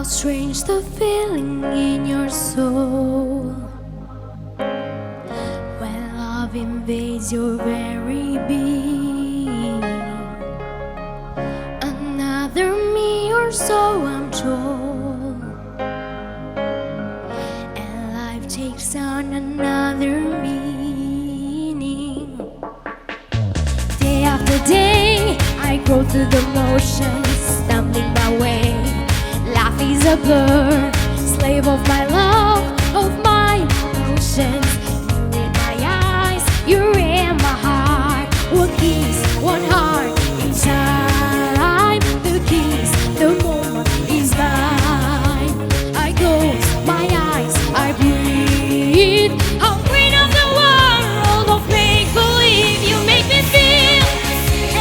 strange the feeling in your soul when love invades your very being. Another me or so I'm told, and life takes on another meaning. Day after day I go through the motions, stumbling my way. Life is a blur, slave of my love, of my emotions. You're in my eyes, you're in my heart. One kiss, one heart, in time. The kiss, the moment is mine. I close my eyes, I breathe. I'm queen of the world of make-believe. You make me feel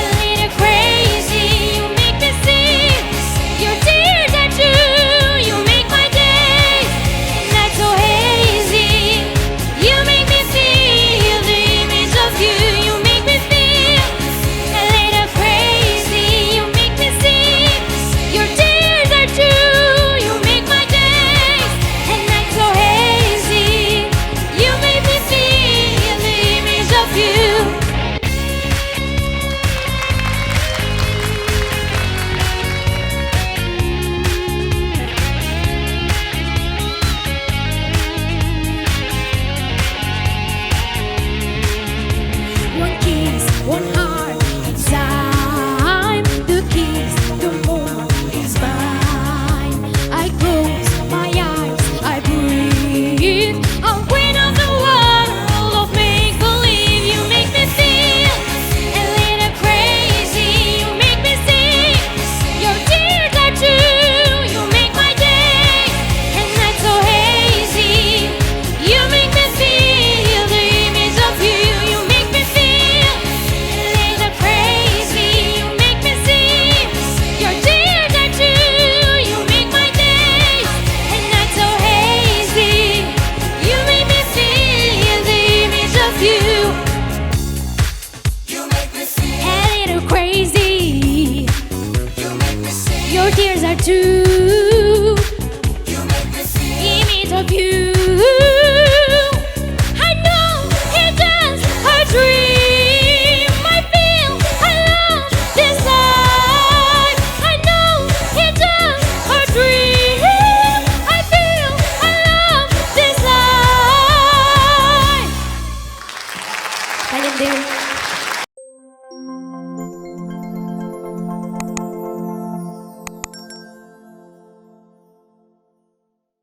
a little crazy. You make me see your tears are true. You make my days not so hazy. You make me feel the image of you. You make me feel a little crazy. You make me see your tears are true. You make my days and nights so hazy. You make me feel the image of you. One kiss, one heart, it's time. The kiss, the moment is mine. I close my eyes, I breathe. I'm queen of the world of make-believe. You make me feel a little crazy. You make me see your tears are true. You make my days and nights so hazy. You make me feel the image of you. You make me feel a little crazy. You make me see your tears are true. You make my days and nights so hazy. You make me feel the image of you. You make me feel, A little crazy. you make me see. Your tears are true.